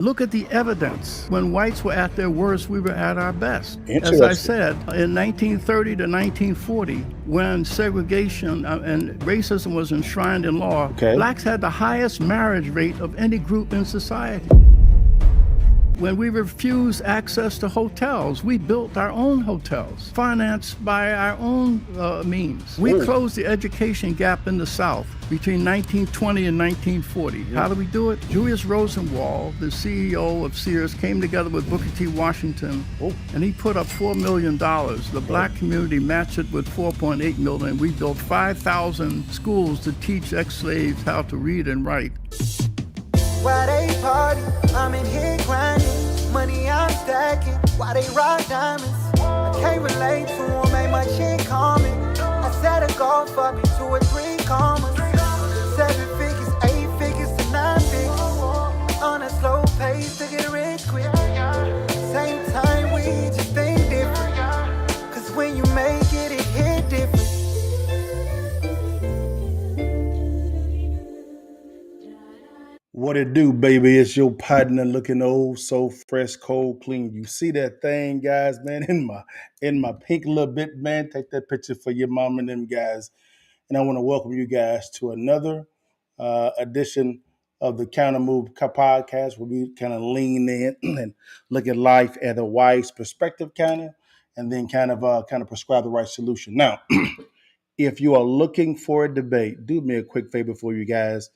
Look at the evidence. When whites were at their worst, we were at our best. As I Interesting. said, in 1930 to 1940, when segregation and racism was enshrined in law, Okay. blacks had the highest marriage rate of any group in society. When we refused access to hotels, we built our own hotels, financed by our own means. We closed the education gap in the South between 1920 and 1940. How do we do it? Julius Rosenwald, the CEO of Sears, came together with Booker T. Washington, and he put up $4 million. The black community matched it with $4.8 million. We built 5,000 schools to teach ex-slaves how to read and write. Why they party? I'm in here grinding. Money I'm stacking. Why they rock diamonds? I can't relate to them, ain't my shit common. I set a goal for me 2 or 3 commas. 7 figures, 8 figures to 9 figures. On a slow pace to get rich quick. Same time we just think different. Cause when you make it, it hit different. What it do, baby? It's your partner looking old, so fresh, cold, clean. You see that thing, guys, man, in my pink little bit, man. Take that picture for your mom and them guys. And I want to welcome you guys to another edition of the Counter Move podcast, where we kind of lean in and look at life at a wise perspective, and then kind of prescribe the right solution. Now, if you are looking for a debate, do me a quick favor for you guys.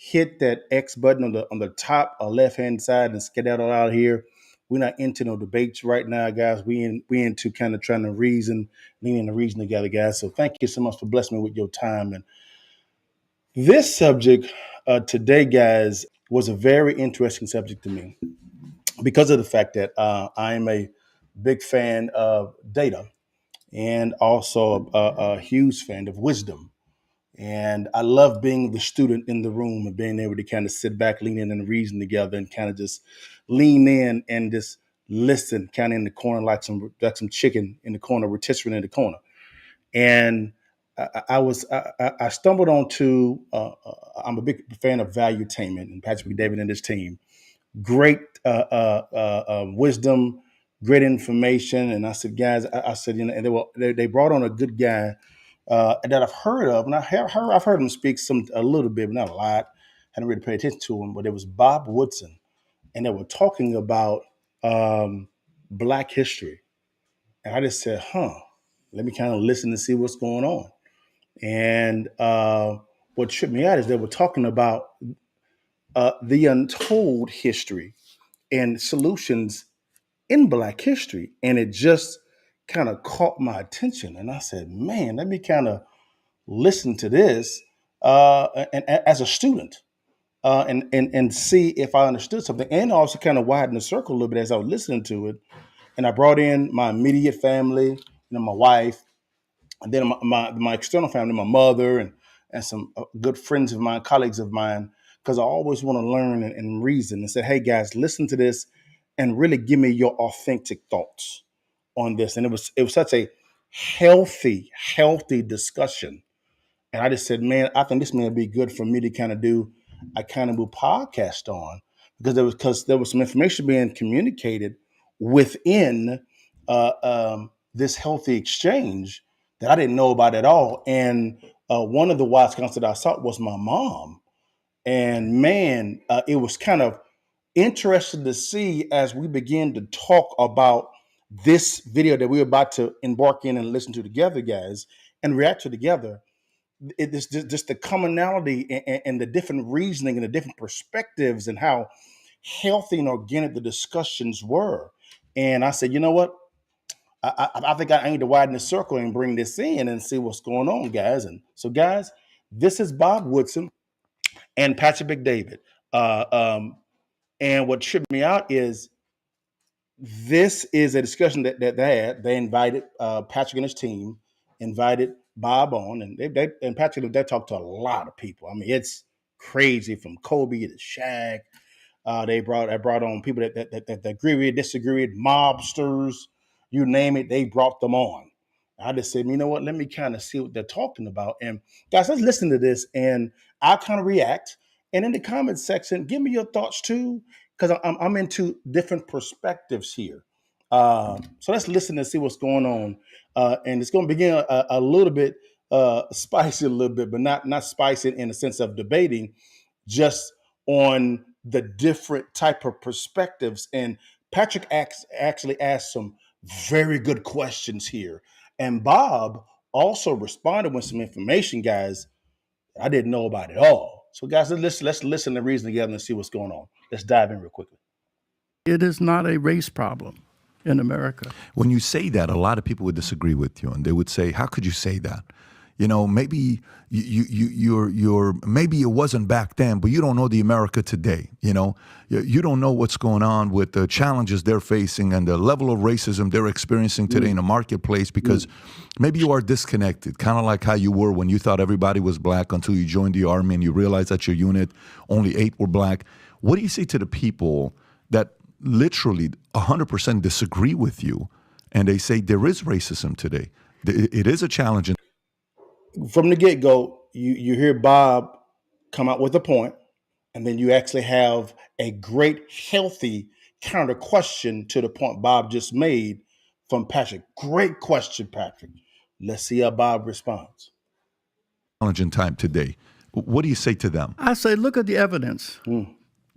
Hit that X button on the top or left hand side and skedaddle out of here. We're not into no debates right now, guys. We into kind of trying to reason, leaning the reason together, guys. So thank you so much for blessing me with your time. And this subject today, guys, was a very interesting subject to me because of the fact that I am a big fan of data and also a huge fan of wisdom. And I love being the student in the room and being able to kind of sit back, lean in and reason together and kind of just lean in and just listen kind of in the corner like some chicken in the corner, rotisserie in the corner. And I stumbled onto, I'm a big fan of valuetainment and Patrick David and his team. Great wisdom, great information. And I said, guys, I said, and they brought on a good guy that I've heard of, and I've heard him speak a little bit, but not a lot. Hadn't really paid attention to him, but it was Bob Woodson, and they were talking about Black history, and I just said, let me kind of listen and see what's going on. And what tripped me out is they were talking about the untold history and solutions in Black history, and it just kind of caught my attention, and I said, man, let me kind of listen to this and as a student and see if I understood something, and also kind of widen the circle a little bit as I was listening to it. And I brought in my immediate family, my wife, and then my external family, my mother, and some good friends of mine, colleagues of mine, because I always want to learn and reason. And said, hey guys, listen to this and really give me your authentic thoughts on this. And it was such a healthy discussion. And I just said, man, I think this may be good for me to kind of do a kind of a podcast on, because there was some information being communicated within this healthy exchange that I didn't know about at all. And one of the wise counsel that I sought was my mom. And man, it was kind of interesting to see as we begin to talk about this video that we're about to embark in and listen to together, guys, and react to together. It is just the commonality and the different reasoning and the different perspectives and how healthy and organic the discussions were. And I said, you know what? I think I need to widen the circle and bring this in and see what's going on, guys. And so, guys, this is Bob Woodson and Patrick McDavid. And what tripped me out is this is a discussion that they had. They invited Patrick and his team, invited Bob on, and and Patrick, they talked to a lot of people. I mean, it's crazy, from Kobe to Shaq. They brought on people that agree with, disagree with, mobsters, you name it. They brought them on. I just said, you know what? Let me kind of see what they're talking about. And guys, let's listen to this, and I'll kind of react. And in the comment section, give me your thoughts too, because I'm into different perspectives here. So let's listen and see what's going on. And it's going to begin a little bit spicy, a little bit, but not spicy in the sense of debating, just on the different type of perspectives. And Patrick actually asked some very good questions here. And Bob also responded with some information, guys, I didn't know about it all. So, guys, let's listen and reason together and see what's going on. Let's dive in real quickly. It is not a race problem in America. When you say that, a lot of people would disagree with you, and they would say, "How could you say that? You know, maybe you're maybe it wasn't back then, but you don't know the America today. You know, you don't know what's going on with the challenges they're facing and the level of racism they're experiencing today in the marketplace because maybe you are disconnected, kind of like how you were when you thought everybody was black until you joined the Army and you realized that your unit only 8 were black. What do you say to the people that literally 100% disagree with you and they say there is racism today? It is a challenge. From the get-go, you hear Bob come out with a point, and then you actually have a great, healthy counter question to the point Bob just made from Patrick. Great question, Patrick. Let's see how Bob responds. Challenging time today. What do you say to them? I say, look at the evidence.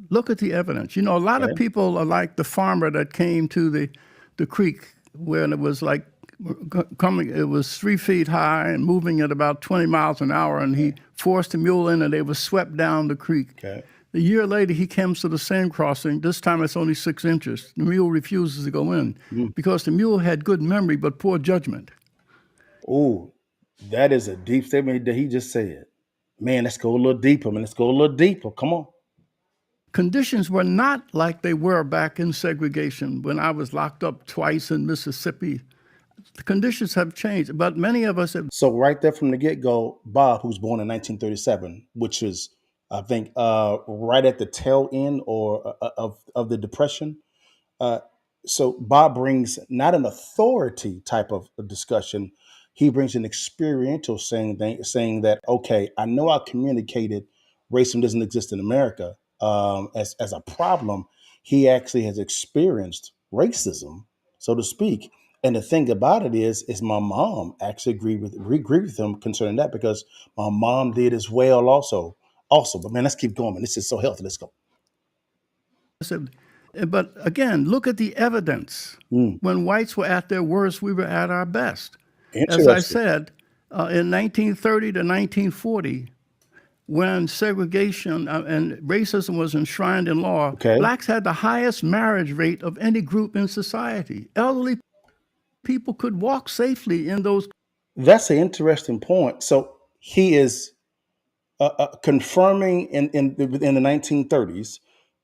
Look at the evidence. You know, a lot of people are like the farmer that came to the creek when it was like coming, it was 3 feet high and moving at about 20 miles an hour, and he forced the mule in and they were swept down the creek. Okay. A year later, he comes to the same crossing. This time it's only 6 inches. The mule refuses to go in because the mule had good memory but poor judgment. Oh, that is a deep statement that he just said. Man, let's go a little deeper, man. Let's go a little deeper. Come on. Conditions were not like they were back in segregation when I was locked up twice in Mississippi. The conditions have changed, but many of us have. So right there from the get-go, Bob, who's born in 1937, which is, I think, right at the tail end or of the Depression. So Bob brings not an authority type of discussion. He brings an experiential saying that, okay, I know I communicated racism doesn't exist in America as a problem. He actually has experienced racism, so to speak. And the thing about it is my mom actually agreed with him concerning that because my mom did as well also. But man, let's keep going, man. This is so healthy. Let's go. But again, look at the evidence. When whites were at their worst, we were at our best. As I said, in 1930 to 1940, when segregation and racism was enshrined in law, blacks had the highest marriage rate of any group in society. Elderly people could walk safely in those. That's an interesting point. So he is confirming in the 1930s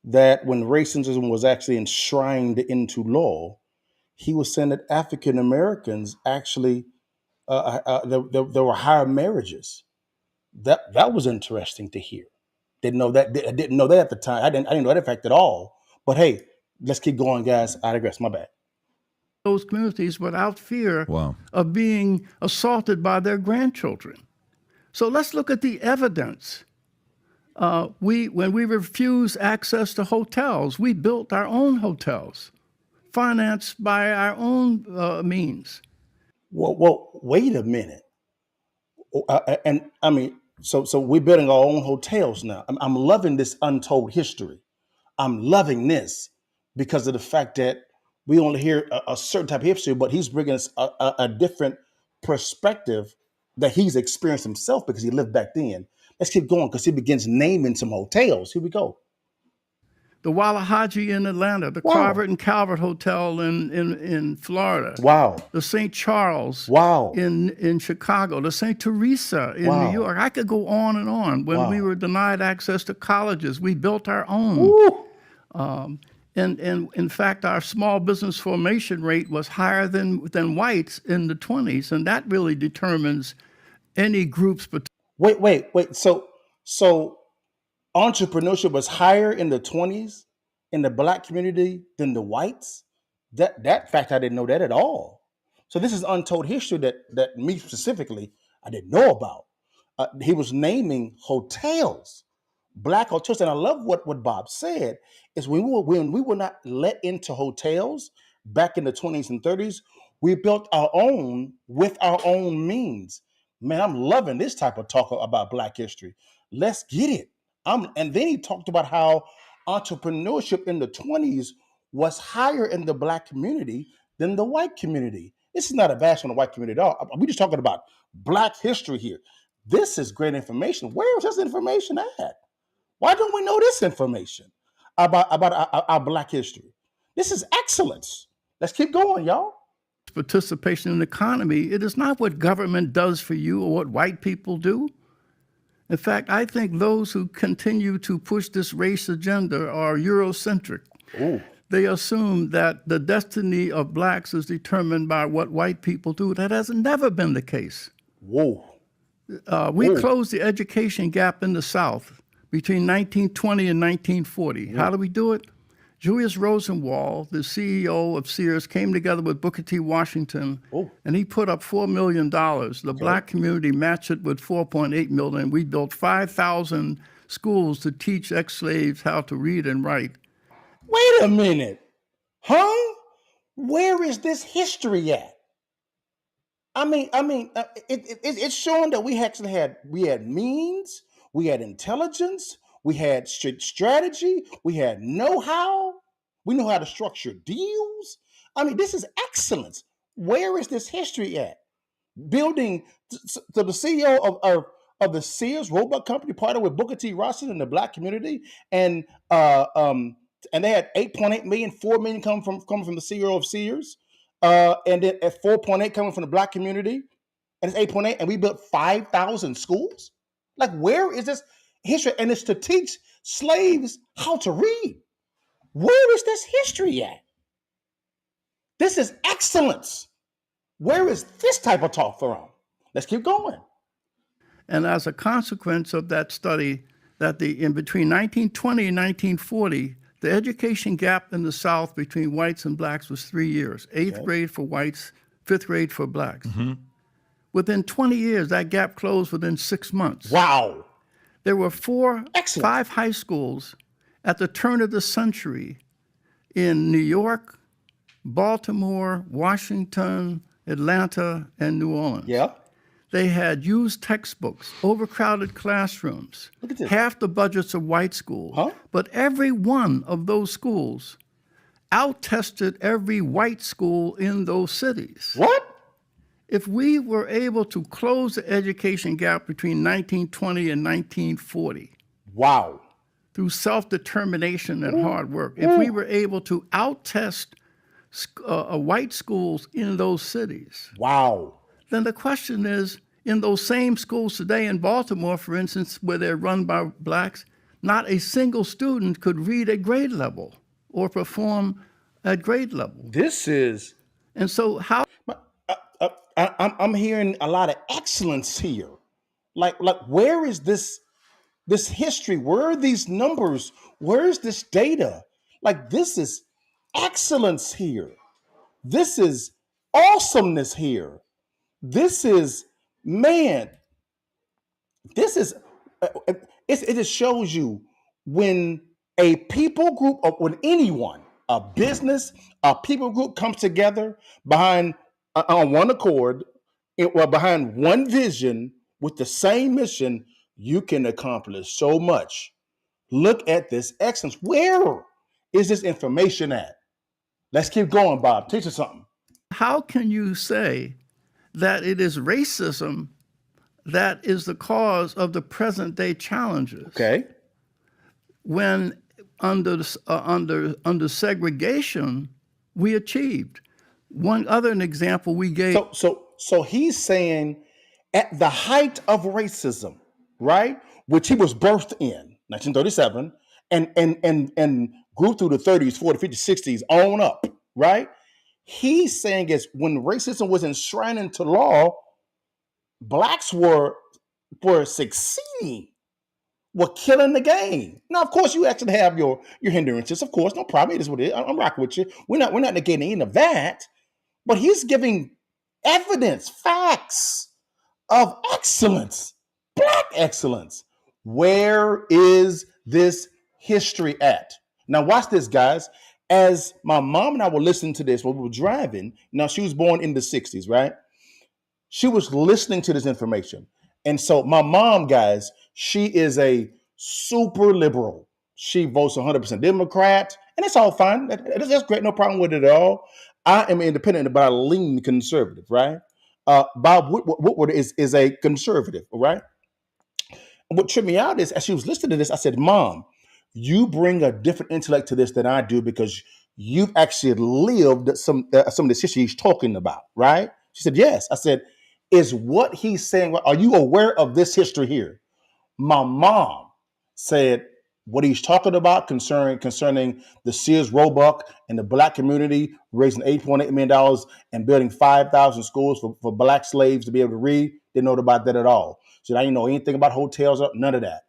that when racism was actually enshrined into law, he was saying that African Americans actually there were higher marriages. That was interesting to hear. Didn't know that. I didn't know that at the time. I didn't know that fact at all. But hey, let's keep going, guys. I digress. My bad. Those communities without fear of being assaulted by their grandchildren. So let's look at the evidence. When we refused access to hotels, we built our own hotels, financed by our own means. Well, wait a minute. And I mean, so we're building our own hotels now. I'm loving this untold history. I'm loving this because of the fact that we only hear a certain type of history, but he's bringing us a different perspective that he's experienced himself because he lived back then. Let's keep going because he begins naming some hotels. Here we go. The Wallahaji in Atlanta, the Carver and Calvert Hotel in Florida. The St. Charles in Chicago, the St. Teresa in New York. I could go on and on. When we were denied access to colleges, we built our own. And in fact, our small business formation rate was higher than whites in the 20s, and that really determines any group's. Wait. So entrepreneurship was higher in the 20s in the black community than the whites? That fact, I didn't know that at all. So this is untold history that me specifically, I didn't know about. He was naming hotels. black hotels. And I love what Bob said is when we were not let into hotels back in the 20s and 30s, we built our own with our own means. Man, I'm loving this type of talk about Black history. Let's get it. And then he talked about how entrepreneurship in the 20s was higher in the Black community than the white community. This is not a bash on the white community at all. We're just talking about Black history here. This is great information. Where is this information at? Why don't we know this information about our Black history? This is excellence. Let's keep going, y'all. Participation in the economy, it is not what government does for you or what white people do. In fact, I think those who continue to push this race agenda are Eurocentric. Ooh. They assume that the destiny of blacks is determined by what white people do. That has never been the case. Whoa. We closed the education gap in the South between 1920 and 1940. How do we do it? Julius Rosenwald, the CEO of Sears, came together with Booker T. Washington, and he put up $4 million. The Black community matched it with $4.8 million. We built 5,000 schools to teach ex-slaves how to read and write. Wait a minute. Huh? Where is this history at? It's showing that we actually had means, we had intelligence, we had strategy, we had know-how, we know how to structure deals. This is excellence. Where is this history at? Building, so the CEO of the Sears Roebuck Company partnered with Booker T. Washington in the Black community, and they had 8.8 million, 4 million coming from the CEO of Sears. And then at 4.8 coming from the Black community, and it's 8.8, and we built 5,000 schools. Like, where is this history? And it's to teach slaves how to read. Where is this history at? This is excellence. Where is this type of talk from? Let's keep going. And as a consequence of that study, that in between 1920 and 1940, the education gap in the South between whites and blacks was 3 years. Eighth grade for whites, fifth grade for blacks. Mm-hmm. Within 20 years, that gap closed within 6 months. Wow. There were 5 high schools at the turn of the century in New York, Baltimore, Washington, Atlanta, and New Orleans. Yeah. They had used textbooks, overcrowded classrooms, Look at this. half the budgets of white schools. Huh? But every one of those schools out-tested every white school in those cities. What? If we were able to close the education gap between 1920 and 1940, wow, through self-determination and hard work, if we were able to out-test white schools in those cities, wow, then the question is, in those same schools today in Baltimore, for instance, where they're run by blacks, not a single student could read at grade level or perform at grade level. This is... And so how... I'm hearing a lot of excellence here. Like where is this history? Where are these numbers? Where is this data? Like, this is excellence here. This is awesomeness here. This is, man, this is, it just shows you when a people group, or when anyone, a business, a people group comes together behind, on one accord, behind one vision with the same mission, you can accomplish so much. Look at this excellence. Where is this information at? Let's keep going, Bob. Teach us something. How can you say that it is racism that is the cause of the present day challenges? Okay. When under segregation, we achieved. One other example we gave. So he's saying at the height of racism, right, which he was birthed in 1937 and grew through the 30s, 40s, 50s, 60s, on up, right? He's saying is when racism was enshrined into law, blacks were succeeding, were killing the game. Now, of course, you actually have your hindrances, of course, no problem. It is what it is. I'm rocking with you. We're not negating any of that, but he's giving evidence, facts of excellence, black excellence. Where is this history at? Now, watch this, guys. As my mom and I were listening to this when we were driving, now she was born in the 60s, right? She was listening to this information. And so my mom, guys, she is a super liberal. She votes 100% Democrat, and it's all fine. That's great. No problem with it at all. I am independent, but I lean conservative, right? Bob Woodward is a conservative, right? What tripped me out is as she was listening to this, I said, Mom, you bring a different intellect to this than I do because you've actually lived some of this history he's talking about, right? She said, yes. I said, is what he's saying, are you aware of this history here? My mom said what he's talking about concerning the Sears Roebuck and the black community raising $8.8 million and building 5,000 schools for black slaves to be able to read. Didn't know about that at all. She said, I didn't know anything about hotels, none of that.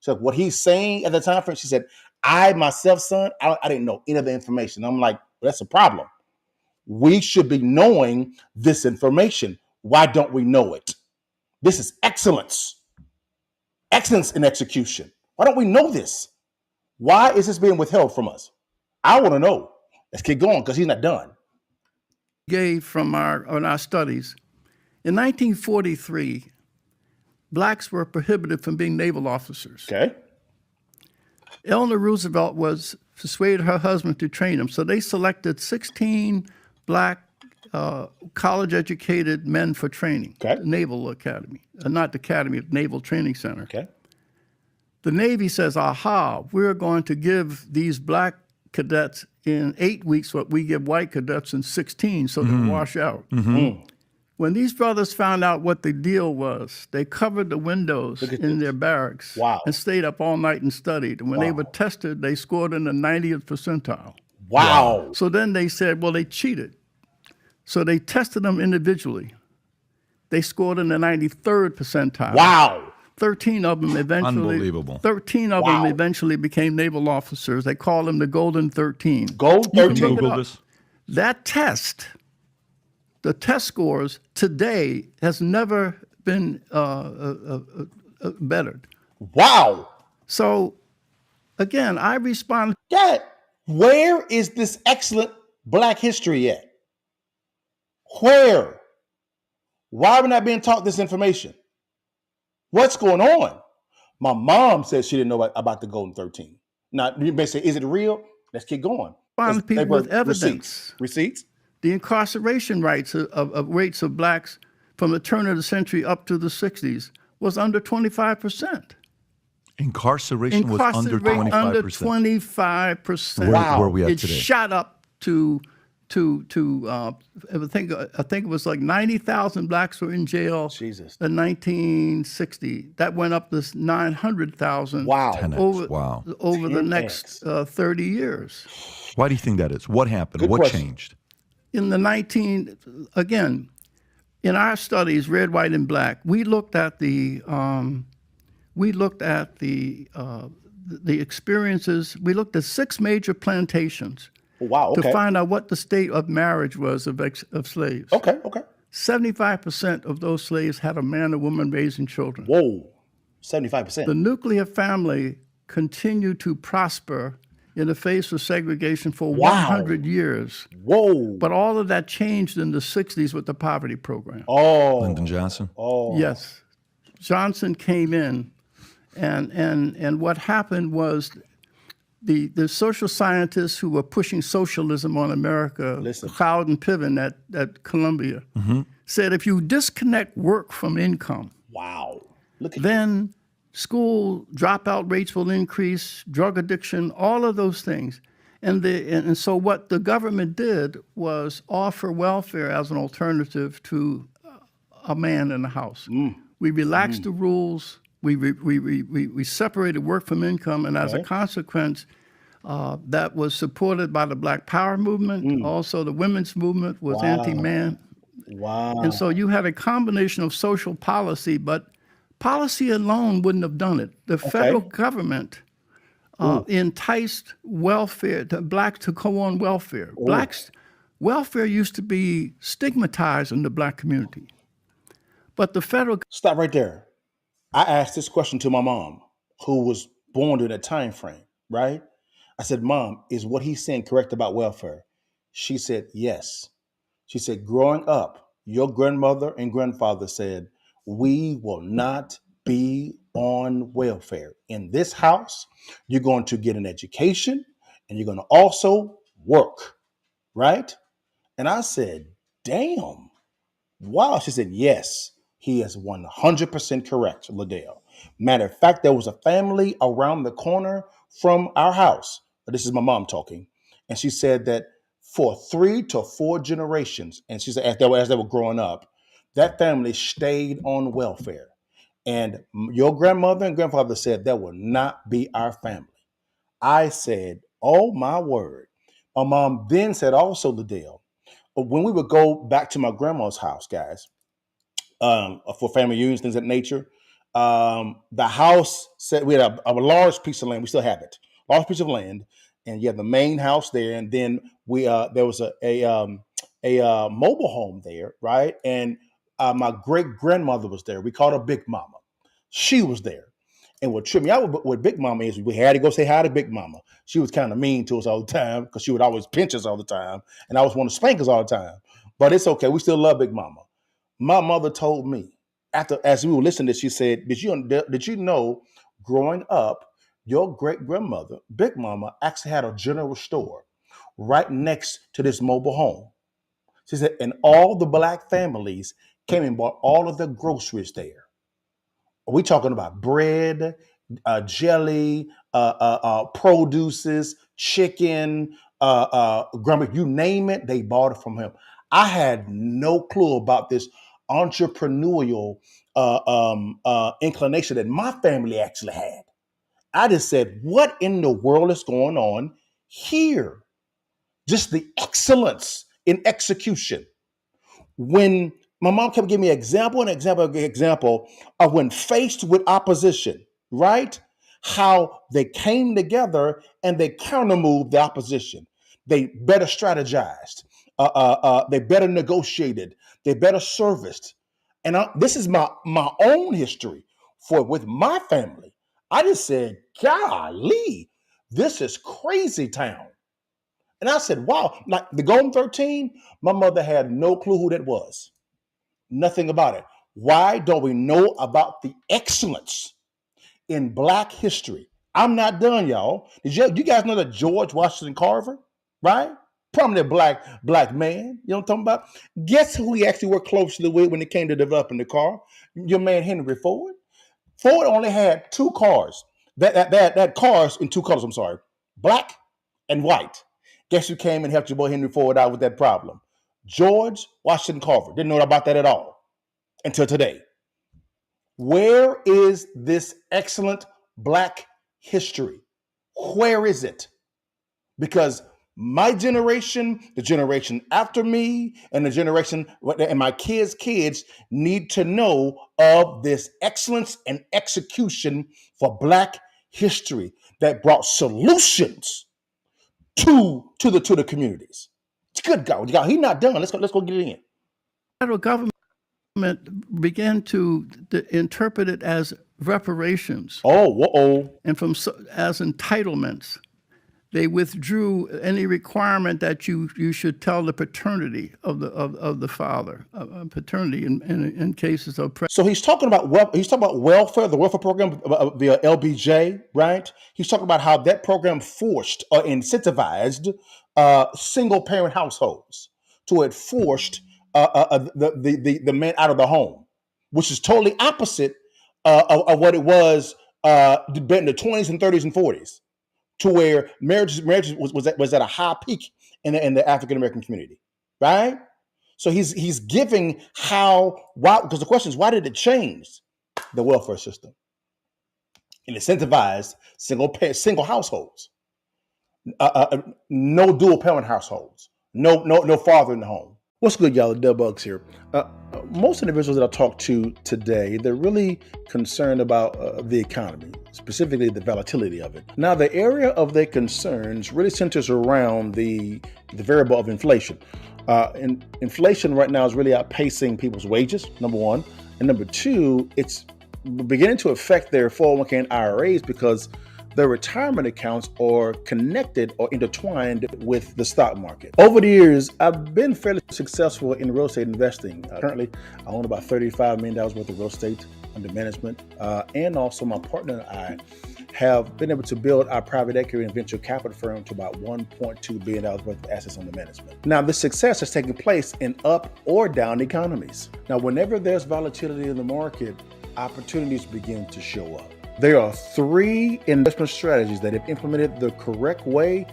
So what he's saying at the time frame, she said, I myself, son, I didn't know any of the information. I'm like, well, that's a problem. We should be knowing this information. Why don't we know it? This is excellence. Excellence in execution. Why don't we know this? Why is this being withheld from us? I want to know. Let's keep going because he's not done. Gave from our studies. In 1943, blacks were prohibited from being naval officers. Okay. Eleanor Roosevelt was persuaded her husband to train them. So they selected 16 black college-educated men for training. Okay. The Naval Academy, not the Academy, Naval Training Center. Okay. The Navy says, aha, we're going to give these black cadets in 8 weeks what we give white cadets in 16 so they wash out. When these brothers found out what the deal was, they covered the windows in their barracks and stayed up all night and studied. And when they were tested, they scored in the 90th percentile. Wow. So then they said, well, they cheated. So they tested them individually. They scored in the 93rd percentile. Wow. 13 of them eventually. Unbelievable. 13 of them eventually became naval officers. They call them the Golden 13. Gold 13. Google this. That test, the test scores today has never been bettered. Wow. So again, I respond. Dad, where is this excellent black history at? Where? Why are we not being taught this information? What's going on? My mom said she didn't know about the Golden 13. Now, you may say, is it real? Let's keep going. Respond to people with evidence. Receipts. The incarceration rates of blacks from the turn of the century up to the 60s was under 25%. Incarceration was under 25%. Under 25%. Where are we at it today? Shot up to I think it was like 90,000 blacks were in jail. Jesus. In 1960. That went up to 900,000. Wow. 10x. Over the next 30 years. Why do you think that is? What happened? Good what question. changed? In our studies, red, white, and black, we looked at the experiences. We looked at 6 major plantations. Wow. Okay. To find out what the state of marriage was of slaves. Okay. 75% of those slaves had a man or woman raising children. Whoa. 75%. The nuclear family continued to prosper in the face of segregation for 100 years. Whoa. But all of that changed in the 60s with the poverty program. Oh. Lyndon Johnson? Oh. Yes. Johnson came in, and what happened was the social scientists who were pushing socialism on America, Cloud and Piven at Columbia, said if you disconnect work from income, then school dropout rates will increase, drug addiction, all of those things. And so what the government did was offer welfare as an alternative to a man in the house. We relaxed the rules. We separated work from income, and as a consequence, that was supported by the Black Power movement. Also, the women's movement was anti-man. Wow. And so you had a combination of social policy, but policy alone wouldn't have done it. The federal government enticed blacks to go on welfare. Blacks' welfare used to be stigmatized in the black community. But the federal... Stop right there. I asked this question to my mom. who was born during that time frame, right? I said, Mom, is what he's saying correct about welfare? She said, yes. She said, growing up, your grandmother and grandfather said, we will not be on welfare. In this house, you're going to get an education and you're going to also work, right? And I said, damn. Wow. She said, yes, he is 100% correct, Liddell. Matter of fact, there was a family around the corner from our house. This is my mom talking. And she said that for 3 to 4 generations, and she said as they were growing up, that family stayed on welfare. And your grandmother and grandfather said that will not be our family. I said, oh my word. My mom then said also, Liddell, when we would go back to my grandma's house, guys, for family reunions, things of that nature, the house said we had a large piece of land. We still have it, large piece of land, and you have the main house there, and then we there was a mobile home there, right? And my great grandmother was there. We called her Big Mama. She was there. And what tripped me out with Big Mama is we had to go say hi to Big Mama. She was kind of mean to us all the time because she would always pinch us all the time, and I always want to spank us all the time. But it's okay. We still love Big Mama. My mother told me as we were listening to this, she said, did you know growing up, your great grandmother, Big Mama, actually had a general store right next to this mobile home. She said, and all the black families came and bought all of their groceries there. We talking about bread, jelly, produces, chicken, grandma, you name it, they bought it from him. I had no clue about this entrepreneurial inclination that my family actually had. I just said, what in the world is going on here? Just the excellence in execution. When my mom kept giving me example of when faced with opposition, right? How they came together and they countermoved the opposition. They better strategized. They better negotiated. They better serviced. And this is my own history with my family. I just said, golly, this is crazy town. And I said, wow, like the Golden 13, my mother had no clue who that was. Nothing about it. Why don't we know about the excellence in Black history? I'm not done, y'all. You guys know that George Washington Carver, right? Prominent black man. You know what I'm talking about? Guess who he actually worked closely with when it came to developing the car? Your man Henry Ford. Ford only had 2 cars. That cars in 2 colors, I'm sorry. Black and white. Guess who came and helped your boy Henry Ford out with that problem? George Washington Carver. Didn't know about that at all until today. Where is this excellent Black history? Where is it? Because my generation, the generation after me, and the generation and my kids need to know of this excellence and execution for Black history that brought solutions to the communities. It's good, God. He's not done. Let's go get it in. Federal government began to interpret it as reparations. And as entitlements. They withdrew any requirement that you should tell the paternity of the father, paternity in cases of. So he's talking about welfare, the welfare program via LBJ, right? He's talking about how that program forced or incentivized single parent households, to it forced the man out of the home, which is totally opposite of what it was in the 20s and 30s and 40s. To where marriage was at a high peak in the African American community, right? So he's giving why, because the question is, why did it change the welfare system and incentivize single households, no dual parent households, no father in the home. What's good, y'all? The Bugs here. Most individuals that I talk to today, they're really concerned about the economy, specifically the volatility of it. Now, the area of their concerns really centers around the variable of inflation. Inflation right now is really outpacing people's wages, number one. And number two, it's beginning to affect their 401k and IRAs because their retirement accounts are connected or intertwined with the stock market. Over the years, I've been fairly successful in real estate investing. Currently, I own about $35 million worth of real estate under management. And also my partner and I have been able to build our private equity and venture capital firm to about $1.2 billion worth of assets under management. Now, this success has taken place in up or down economies. Now, whenever there's volatility in the market, opportunities begin to show up. There are 3 investment strategies that, if implemented the correct way,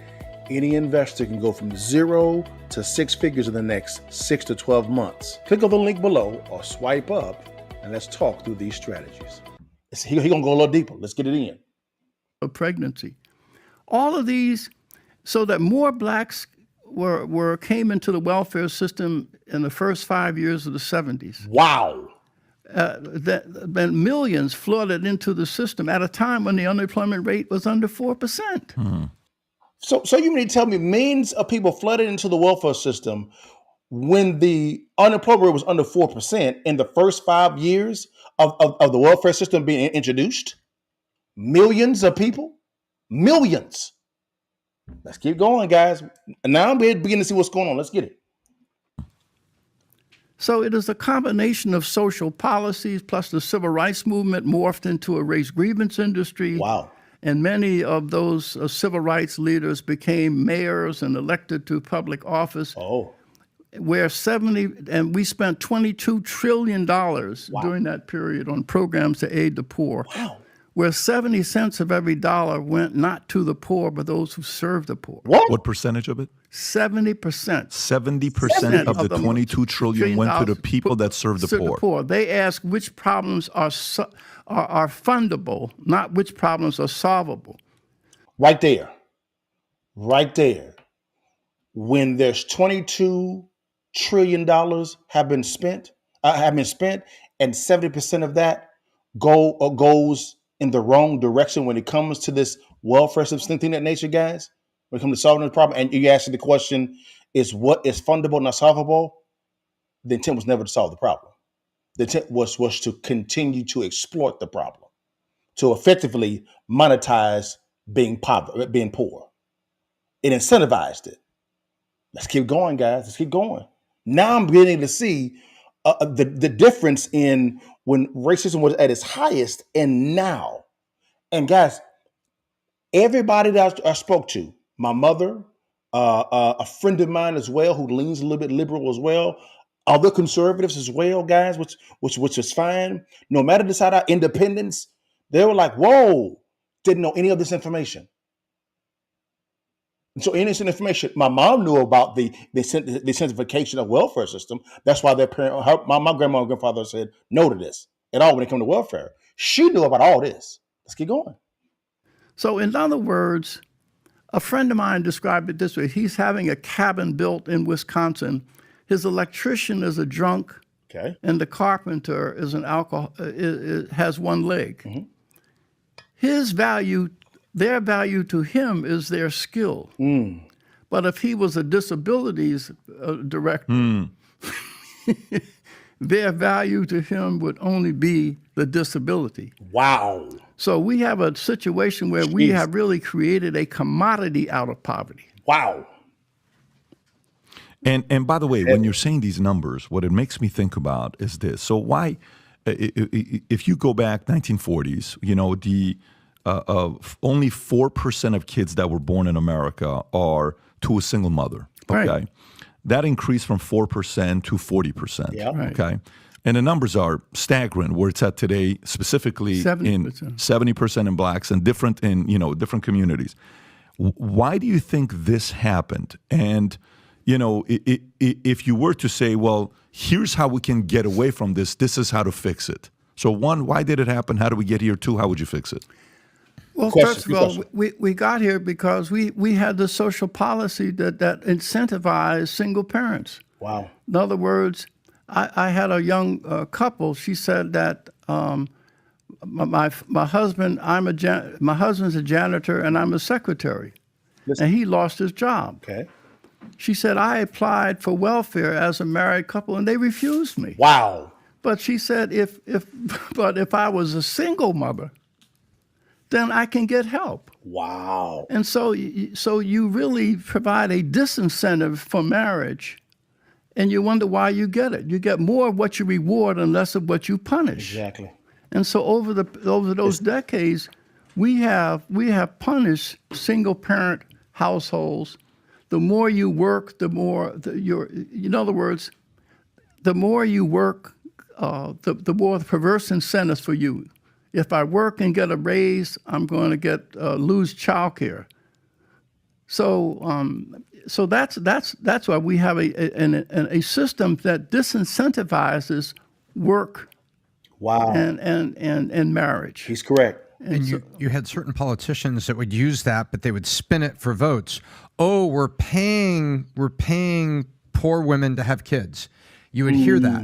any investor can go from 0 to 6 figures in the next 6 to 12 months. Click on the link below or swipe up and let's talk through these strategies. He's gonna go a little deeper. Let's get it in. Of pregnancy. All of these, so that more blacks came into the welfare system in the first 5 years of the 70s. Wow. That millions flooded into the system at a time when the unemployment rate was under 4%. So you mean to tell me millions of people flooded into the welfare system when the unemployment rate was under 4% in the first 5 years of the welfare system being introduced? Millions of people? Millions. Let's keep going, guys. Now I'm beginning to see what's going on. Let's get it. So it is a combination of social policies plus the civil rights movement morphed into a race grievance industry. Wow. And many of those civil rights leaders became mayors and elected to public office. Oh. Where we spent $22 trillion during that period on programs to aid the poor. Wow. Where 70 cents of every dollar went not to the poor, but those who served the poor. What percentage of it? 70%. 70% of the 22 trillion went to the people that serve the poor. They ask which problems are fundable, not which problems are solvable. Right there. Right there. When there's $22 trillion have been spent, and 70% of that goes in the wrong direction when it comes to this welfare system thing that nature, guys. When it comes to solving the problem, and you ask the question, is what is fundable, not solvable? The intent was never to solve the problem. The intent was to continue to exploit the problem, to effectively monetize being poor. It incentivized it. Let's keep going, guys. Let's keep going. Now I'm beginning to see the difference in when racism was at its highest and now. And guys, everybody that I spoke to, my mother, a friend of mine as well, who leans a little bit liberal as well, other conservatives as well, guys, which is fine. No matter the side of independence, they were like, whoa, didn't know any of this information. And so innocent information, my mom knew about the decentralization of welfare system. That's why my grandma and grandfather said no to this at all when it came to welfare. She knew about all this. Let's keep going. So in other words, a friend of mine described it this way. He's having a cabin built in Wisconsin. His electrician is a drunk, okay, and the carpenter is has one leg. Mm-hmm. Their value to him is their skill. But if he was a disabilities director, their value to him would only be the disability. Wow. So we have a situation where we have really created a commodity out of poverty. Wow. And by the way, when you're saying these numbers, what it makes me think about is this. So why, if you go back 1940s, only 4% of kids that were born in America are to a single mother. Okay, right. That increased from 4% to 40%. Yeah. Right. Okay, and the numbers are staggering. Where it's at today, specifically 70% in blacks and different in different communities. Why do you think this happened? And if you were to say, well, here's how we can get away from this. This is how to fix it. So one, why did it happen? How do we get here? Two, how would you fix it? Well, first of all, we got here because we had the social policy that incentivized single parents. Wow. In other words, I had a young couple. She said that my husband's a janitor and I'm a secretary, and he lost his job. Okay. She said I applied for welfare as a married couple and they refused me. Wow. But she said, if I was a single mother, then I can get help. Wow. And so you really provide a disincentive for marriage, and you wonder why you get it. You get more of what you reward and less of what you punish. Exactly. And so over those decades, we have punished single parent households. The more you work, the more in other words, the more you work, the more perverse incentives for you. If I work and get a raise, I'm going to lose childcare. So that's why we have a system that disincentivizes work. Wow. And marriage. He's correct. And you had certain politicians that would use that, but they would spin it for votes. Oh, we're paying poor women to have kids. You would hear that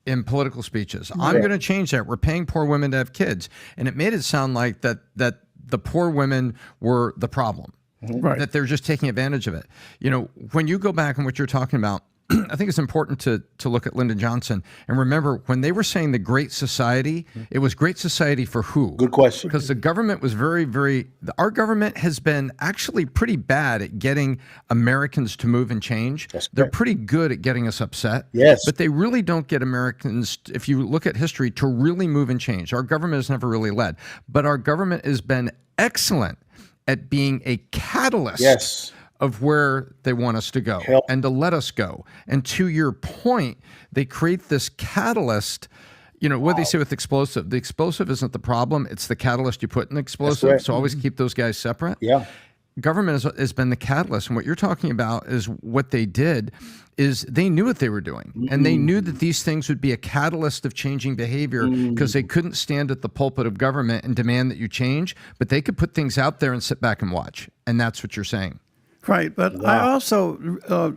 in political speeches. I'm going to change that. We're paying poor women to have kids. And it made it sound like that the poor women were the problem, right? That they're just taking advantage of it. You know, when you go back and what you're talking about, I think it's important to look at Lyndon Johnson and remember when they were saying the Great Society, it was Great Society for who? Good question. Because the government was our government has been actually pretty bad at getting Americans to move and change. They're pretty good at getting us upset. Yes. But they really don't get Americans, if you look at history, to really move and change. Our government has never really led. But our government has been excellent at being a catalyst of where they want us to go and to let us go. And to your point, they create this catalyst. You know, what they say with explosive, the explosive isn't the problem, it's the catalyst you put in the explosive. Right. So always keep those guys separate. Yeah. Government has been the catalyst. And what you're talking about is what they did is they knew what they were doing. And they knew that these things would be a catalyst of changing behavior because they couldn't stand at the pulpit of government and demand that you change, but they could put things out there and sit back and watch. And that's what you're saying. Right, but I also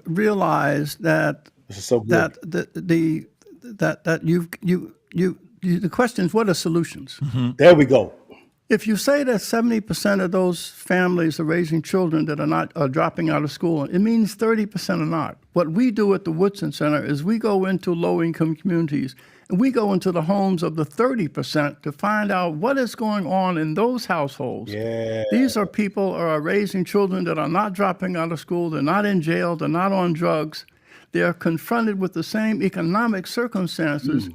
realized that This is so good. that the question is, what are solutions? There we go. If you say that 70% of those families are raising children that are dropping out of school, it means 30% are not. What we do at the Woodson Center is we go into low-income communities and we go into the homes of the 30% to find out what is going on in those households. Yeah. These are people who are raising children that are not dropping out of school, they're not in jail, they're not on drugs. They're confronted with the same economic circumstances.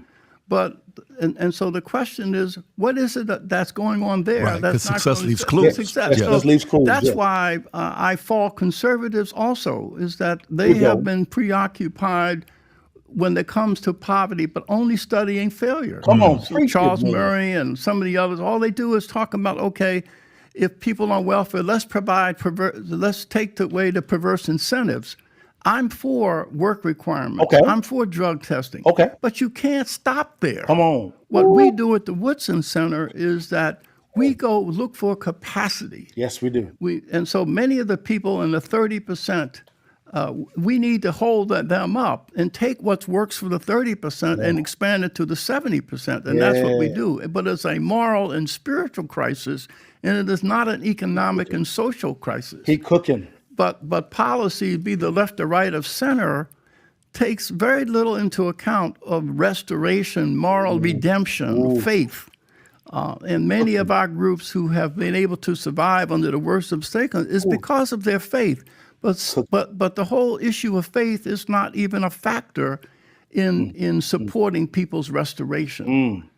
And so the question is, what is it that's going on there? Right, that's 'cause not success going leaves to- clues. Success. Yeah. So Success leaves clues, that's yeah. why I fault conservatives also, is that they have been preoccupied when it comes to poverty, but only studying failure. Come on, So preach it, Charles man. Murray and some of the others, all they do is talk about, okay, if people on welfare, let's take away the perverse incentives. I'm for work requirements. Okay. I'm for drug testing. Okay. But you can't stop there. Come on. What we do at the Woodson Center is that we go look for capacity. Yes, we do. And so many of the people in the 30%, we need to hold them up and take what works for the 30% and expand it to the 70%. And that's what we do. But it's a moral and spiritual crisis, and it is not an economic and social crisis. He cooking. But policy, be the left or right of center, takes very little into account of restoration, moral redemption, faith. And many of our groups who have been able to survive under the worst of circumstances is because of their faith. But the whole issue of faith is not even a factor in supporting people's restoration.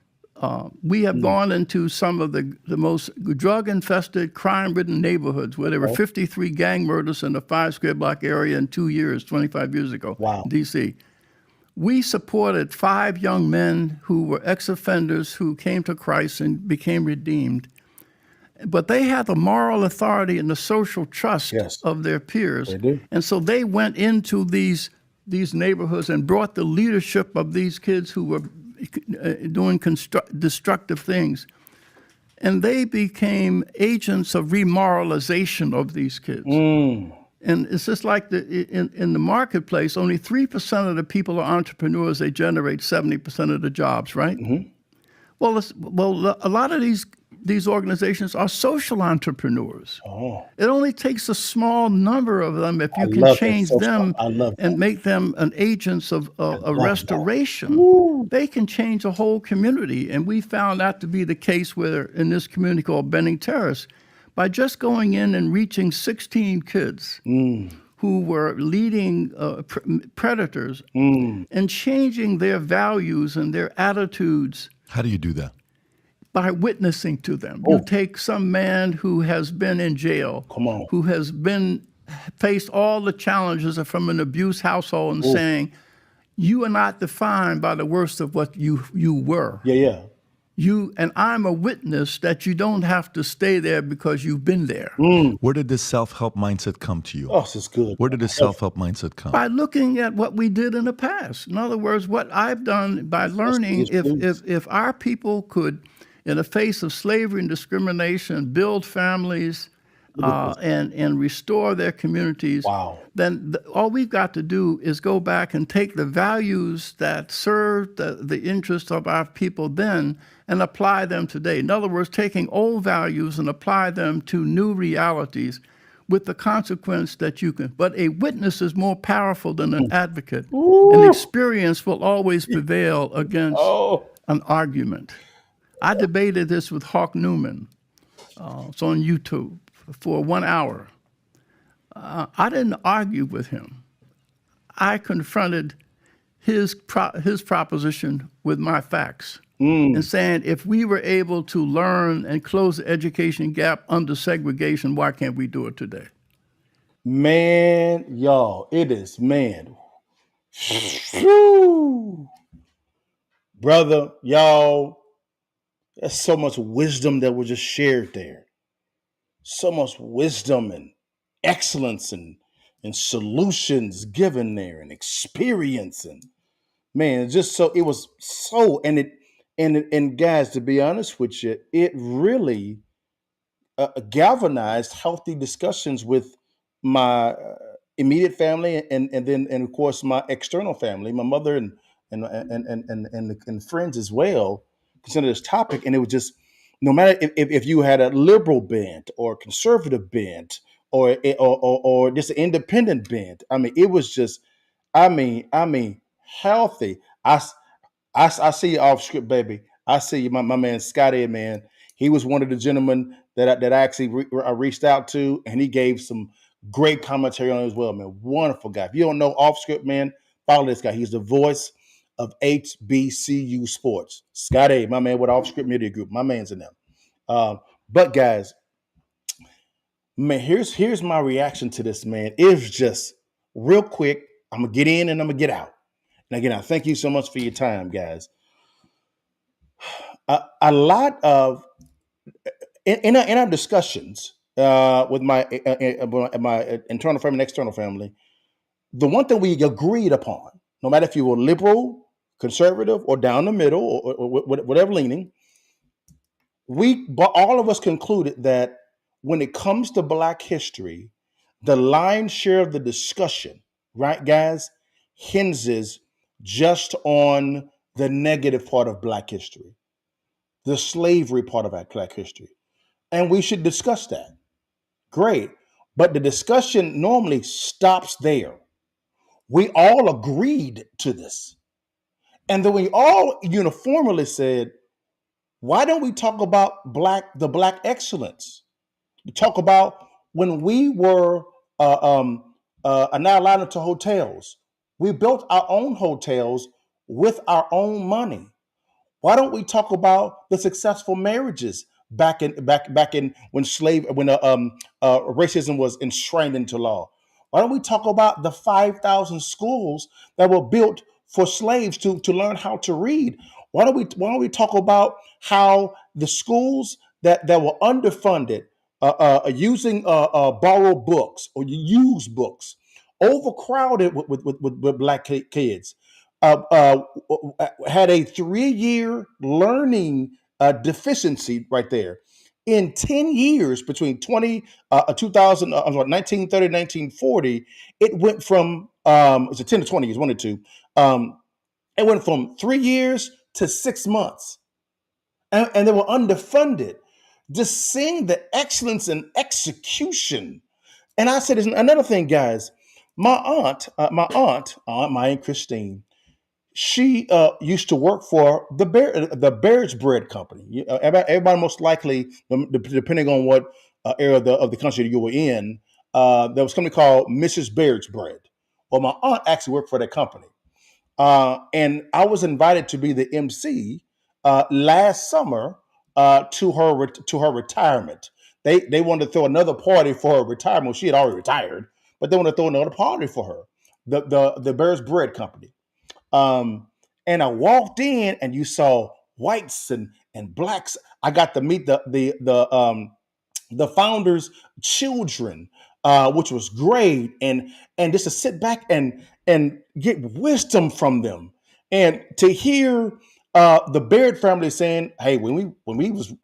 We have gone into some of the most drug-infested, crime-ridden neighborhoods where there were 53 gang murders in the 5 square block area in 2 years, 25 years ago, in D.C. We supported 5 young men who were ex-offenders who came to Christ and became redeemed. But they had the moral authority and the social trust of their peers. They do. And so they went into these neighborhoods and brought the leadership of these kids who were doing destructive things. And they became agents of remoralization of these kids. And it's just like in the marketplace, only 3% of the people are entrepreneurs. They generate 70% of the jobs, right? Well, a lot of these these organizations are social entrepreneurs. Oh, It only takes a small number of them if you I can love that. change them I love and that. make them an agents of a Love that. restoration. Woo. They can change a whole community. And we found that to be the case in this community called Benning Terrace by just going in and reaching 16 kids who were leading predators and changing their values and their attitudes. How do you do that? By witnessing to them. You take some man who has been in jail, who has faced all the challenges from an abused household and saying, you are not defined by the worst of what you were. Yeah. And I'm a witness that you don't have to stay there because you've been there. Where did this self-help mindset come to you? Oh, this is good. Where did this self-help mindset come? By looking at what we did in the past. In other words, what I've done by learning, if our people could, in the face of slavery and discrimination, build families and restore their communities, then all we've got to do is go back and take the values that served the interests of our people then and apply them today. In other words, taking old values and apply them to new realities with the consequence that you can. But a witness is more powerful than an advocate. And experience will always prevail against an argument. I debated this with Hawk Newman. It's on YouTube for 1 hour. I didn't argue with him. I confronted his proposition with my facts and saying, if we were able to learn and close the education gap under segregation, why can't we do it today? Man, y'all, it is, man. Whew. Brother, y'all, there's so much wisdom that was just shared there. So much wisdom and excellence and solutions given there and experience. And man, just so, it was so, and guys, to be honest with you, it really galvanized healthy discussions with my immediate family and of course my external family, my mother and friends as well, consider this topic. And it was just, no matter if you had a liberal bent or conservative bent or just an independent bent, I mean, it was just, I mean, healthy. I see you off script, baby. I see you, my man Scotty, man. He was one of the gentlemen that I actually reached out to, and he gave some great commentary on it as well, man. Wonderful guy. If you don't know off script, man, follow this guy. He's the voice of HBCU sports. Scotty, my man with Off Script Media Group. My man's in them. But guys, man, here's my reaction to this, man. It's just real quick. I'm gonna get in and I'm gonna get out. And again, I thank you so much for your time, guys. A lot of in our discussions with my internal family and external family, the one thing we agreed upon, no matter if you were liberal, conservative, or down the middle, or whatever leaning, all of us concluded that when it comes to Black history, the lion's share of the discussion, right, guys, hinges just on the negative part of Black history, the slavery part of our Black history. And we should discuss that. Great. But the discussion normally stops there. We all agreed to this. And then we all uniformly said, why don't we talk about the Black excellence? We talk about when we were not allowed into hotels. We built our own hotels with our own money. Why don't we talk about the successful marriages back in when racism was enshrined into law? Why don't we talk about the 5,000 schools that were built for slaves to learn how to read? Why don't we talk about how the schools that were underfunded, using borrowed books or used books, overcrowded with Black kids, had a 3-year learning deficiency right there. In 10 years, between 1930 and 1940, it went from, it was 10 to 20 years, 1 or 2. It went from 3 years to 6 months. And they were underfunded. Just seeing the excellence in execution. And I said, there's another thing, guys. My aunt Christine, she used to work for the Bear's Bread Company. Everybody most likely, depending on what area of the country you were in, there was a company called Mrs. Baird's Bread. Well, my aunt actually worked for that company. And I was invited to be the MC last summer to her retirement. They wanted to throw another party for her retirement. Well, she had already retired, but they wanted to throw another party for her. The Bear's Bread Company. Um, and I walked in, and you saw whites and blacks. I got to meet the founders' children, which was great, and just to sit back and get wisdom from them, and to hear the Baird family saying, "Hey, when we was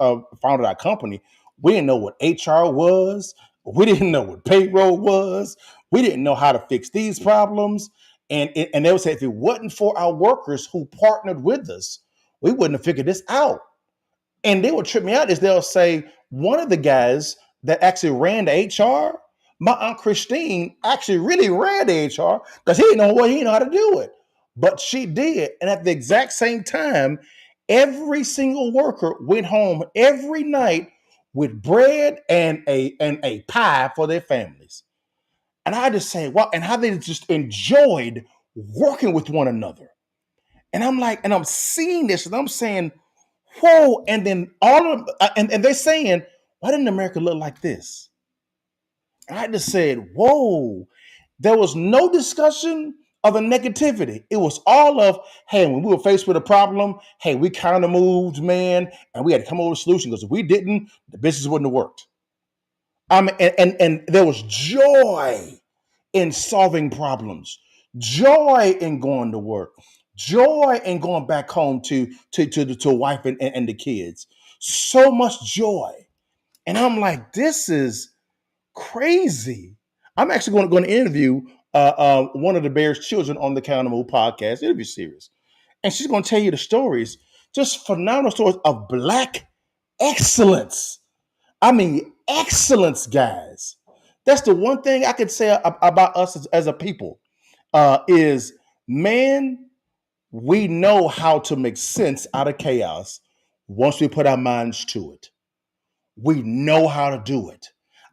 founded our company, we didn't know what HR was, we didn't know what payroll was, we didn't know how to fix these problems." And they would say, if it wasn't for our workers who partnered with us, we wouldn't have figured this out. And they would trip me out is they'll say one of the guys that actually ran the HR, my aunt Christine actually really ran the HR because he didn't know how to do it. But she did. And at the exact same time, every single worker went home every night with bread and a pie for their families. And I just say, wow, and how they just enjoyed working with one another. And I'm like, and I'm seeing this and I'm saying, whoa. And then and they're saying, why didn't America look like this? And I just said, whoa. There was no discussion of the negativity. It was all of, hey, when we were faced with a problem, hey, we kind of moved, man, and we had to come up with a solution because if we didn't, the business wouldn't have worked. And there was joy in solving problems, joy in going to work, joy in going back home to a wife and the kids. So much joy. And I'm like, this is crazy. I'm actually going to interview one of the Bears' children on the Count Move podcast interview series. And she's going to tell you the stories, just phenomenal stories of Black excellence. I mean, excellence, guys. That's the one thing I could say about us as a people is, man, we know how to make sense out of chaos once we put our minds to it. We know how to do it.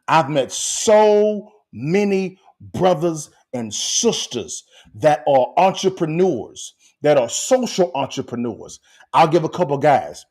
I've met so many brothers and sisters that are entrepreneurs, that are social entrepreneurs. I'll give a couple guys.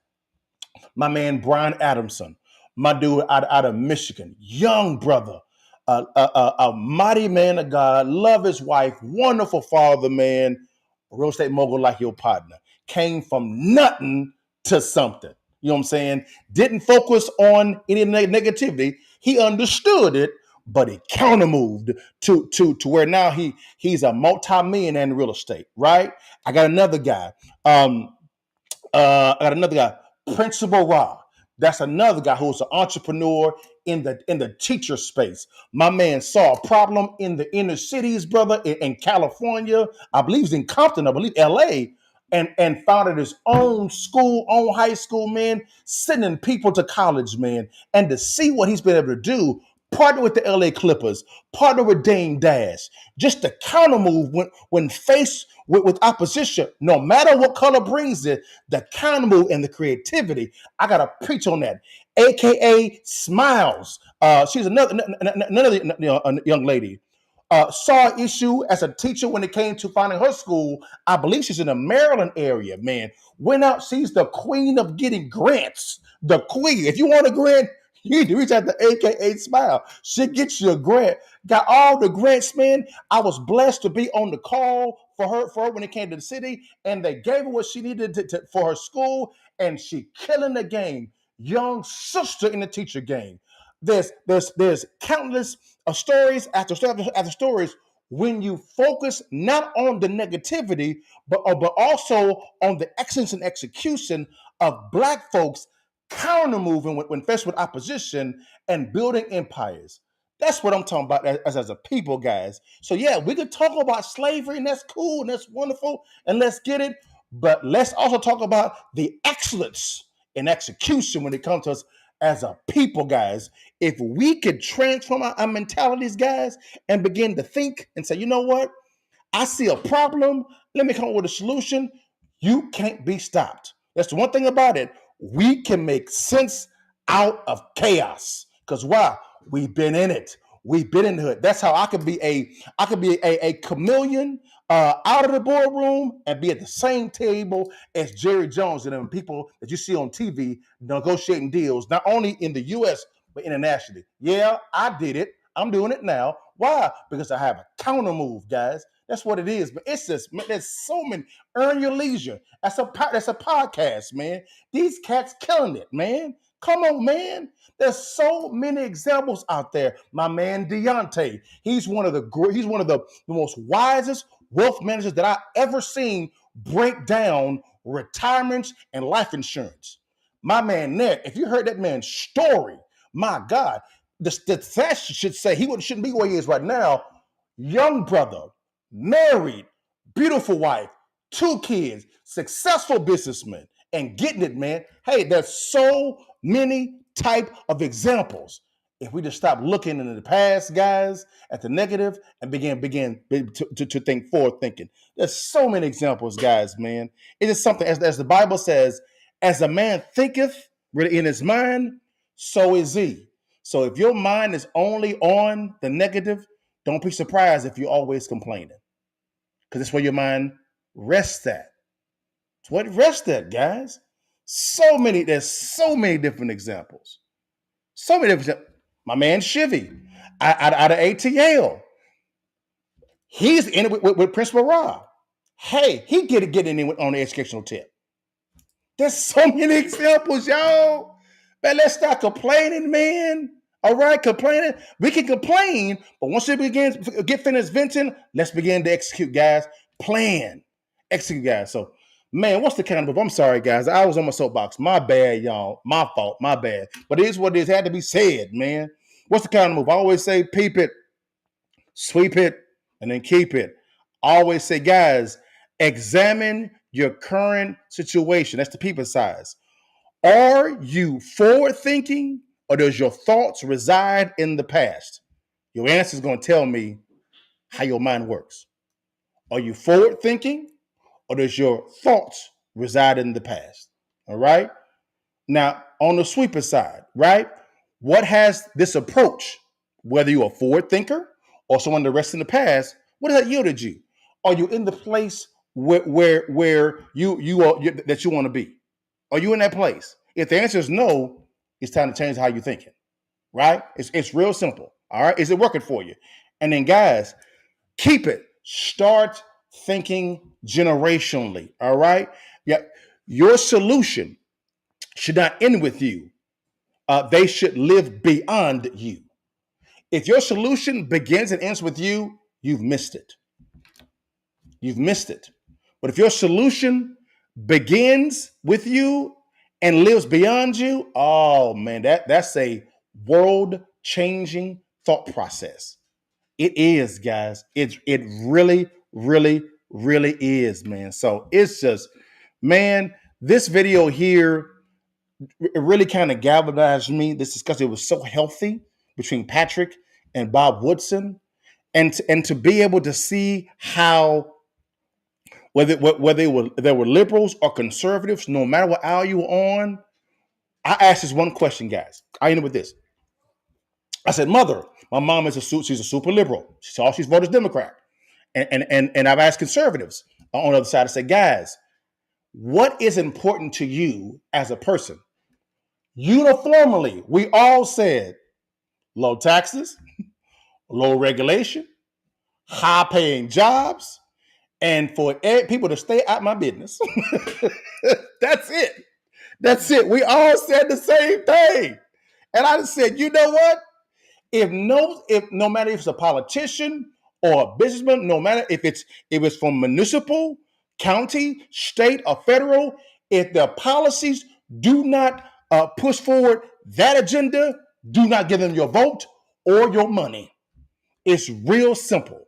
My man, Brian Adamson, my dude out of Michigan, young brother, a mighty man of God, love his wife, wonderful father, man, real estate mogul like your partner. Came from nothing to something. You know what I'm saying? Didn't focus on any negativity. He understood it, but he counter moved to where now he's a multi-millionaire in real estate, right? I got another guy. Principal Ra. That's another guy who's an entrepreneur in the teacher space. My man saw a problem in the inner cities, brother, in California. I believe he's in Compton, I believe LA, and founded his own school, own high school, man, sending people to college, man. And to see what he's been able to do, partner with the LA Clippers, partner with Dame Dash, just the counter move when faced with opposition, no matter what color brings it, the counter move and the creativity. I got to preach on that. AKA Smiles. She's another young lady. Saw an issue as a teacher when it came to finding her school. I believe she's in the Maryland area, man. Went out, she's the queen of getting grants. The queen. If you want a grant, you need to reach out to AKA Smile. She gets you a grant. Got all the grants, man. I was blessed to be on the call for her when it came to the city, and they gave her what she needed for her school, and she killing the game. Young sister in the teacher game. There's countless stories after stories when you focus not on the negativity, but also on the excellence and execution of Black folks counter moving when faced with opposition and building empires. That's what I'm talking about as a people, guys. So yeah, we could talk about slavery, and that's cool, and that's wonderful, and let's get it. But let's also talk about the excellence in execution when it comes to us as a people, guys, if we could transform our mentalities, guys, and begin to think and say, you know what? I see a problem. Let me come up with a solution. You can't be stopped. That's the one thing about it. We can make sense out of chaos. Because why? We've been in it. We've been in the hood. That's how I could be a chameleon out of the boardroom and be at the same table as Jerry Jones and them people that you see on TV negotiating deals, not only in the US, but internationally. Yeah, I did it. I'm doing it now. Why? Because I have a counter move, guys. That's what it is. But it's just, man, there's so many. Earn your leisure. That's a podcast, man. These cats killing it, man. Come on, man. There's so many examples out there. My man Deontay, he's one of the most wisest wealth managers that I ever seen break down retirements and life insurance. My man Ned, if you heard that man's story, my God, the stats should say shouldn't be where he is right now. Young brother, married, beautiful wife, 2 kids, successful businessman, and getting it, man. Hey, there's so many type of examples. If we just stop looking in the past, guys, at the negative and begin to think forward thinking. There's so many examples, guys, man. It is something, as the Bible says, as a man thinketh in his mind, so is he. So if your mind is only on the negative, don't be surprised if you're always complaining. Because that's where your mind rests at. It's what it rests at, guys. There's so many different examples. So many different. My man Shivy, out of ATL. He's in it with Principal Rob. Hey, he getting in on the educational tip. There's so many examples, y'all. Man, let's stop complaining, man. All right, complaining. We can complain, but once we get finished venting, let's begin to execute, guys. Plan. Execute, guys. So, man, what's the kind of move? I'm sorry, guys. I was on my soapbox. My bad, y'all. My fault. My bad. But it is what it is. It had to be said, man. What's the kind of move? I always say, peep it, sweep it, and then keep it. I always say, guys, examine your current situation. That's the people size. Are you forward thinking, or does your thoughts reside in the past? Your answer is going to tell me how your mind works. Are you forward thinking, or does your thoughts reside in the past? All right. Now, on the sweeper side, right? What has this approach, whether you're a forward thinker or someone that rests in the past, what has that yielded you? Are you in the place where you are that you want to be? Are you in that place? If the answer is no, it's time to change how you're thinking, right? It's real simple. All right. Is it working for you? And then, guys, keep it. Start thinking generationally. All right. Yeah. Your solution should not end with you. They should live beyond you. If your solution begins and ends with you, you've missed it. You've missed it. But if your solution begins with you and lives beyond you, oh man, that's a world-changing thought process. It is, guys. It really, really, really is, man. So it's just, man, this video here, it really kind of galvanized me. This discussion, it was so healthy between Patrick and Bob Woodson, and to be able to see how whether they were liberals or conservatives, no matter what aisle you were on, I asked this one question, guys. I ended with this. I said, "Mother, my mom she's a super liberal. She's voted Democrat," and I've asked conservatives on the other side. I said, "Guys, what is important to you as a person?" Uniformly, we all said low taxes, low regulation, high-paying jobs, and for people to stay out my business. That's it. That's it. We all said the same thing. And I just said, you know what? If no matter if it's a politician or a businessman, no matter if it's from municipal, county, state, or federal, if the policies do not push forward that agenda, do not give them your vote or your money. It's real simple.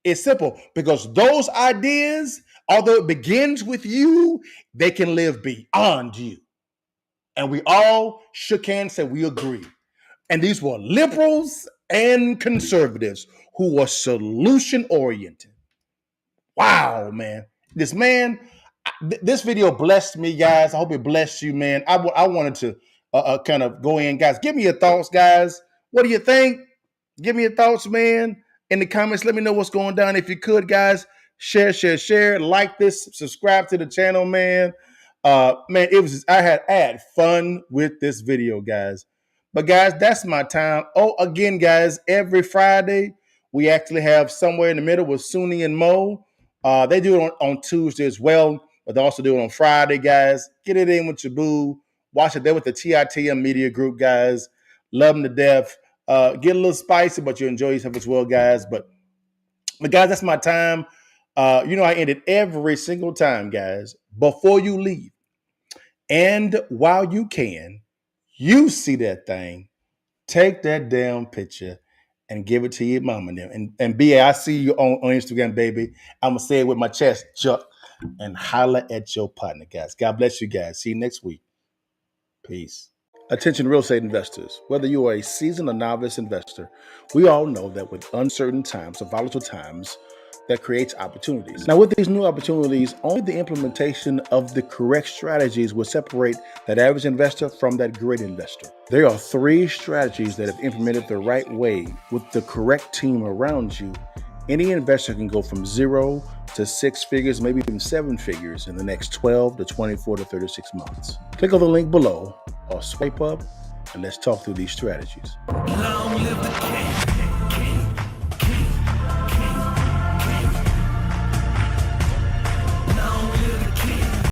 It's simple because those ideas, although it begins with you, they can live beyond you. And we all shook hands, said we agree. And these were liberals and conservatives who were solution oriented. Wow, man. This video blessed me, guys. I hope it blessed you, man. I wanted to kind of go in, guys. Give me your thoughts, guys. What do you think? Give me your thoughts, man. In the comments, let me know what's going down. If you could, guys, share, like this, subscribe to the channel, man. Man, I had fun with this video, guys. But guys, that's my time. Oh, again, guys, every Friday we actually have Somewhere in the Middle with Suni and Mo. They do it on Tuesday as well, but they also do it on Friday, guys. Get it in with your boo. Watch it there with the TITM Media Group, guys. Love them to death. Get a little spicy, but you enjoy yourself as well, guys. But guys, that's my time. I end it every single time, guys. Before you leave, and while you can, you see that thing, take that damn picture and give it to your mama. And BA, I see you on Instagram, baby. I'm going to say it with my chest, Chuck, and holla at your partner, guys. God bless you guys. See you next week. Peace. Attention real estate investors. Whether you are a seasoned or novice investor, we all know that with uncertain times or volatile times, that creates opportunities. Now, with these new opportunities, only the implementation of the correct strategies will separate that average investor from that great investor. There are 3 strategies that, if implemented the right way with the correct team around you, any investor can go from 0 to 6 figures, maybe even 7 figures in the next 12 to 24 to 36 months. Click on the link below or swipe up and let's talk through these strategies. Long live the king.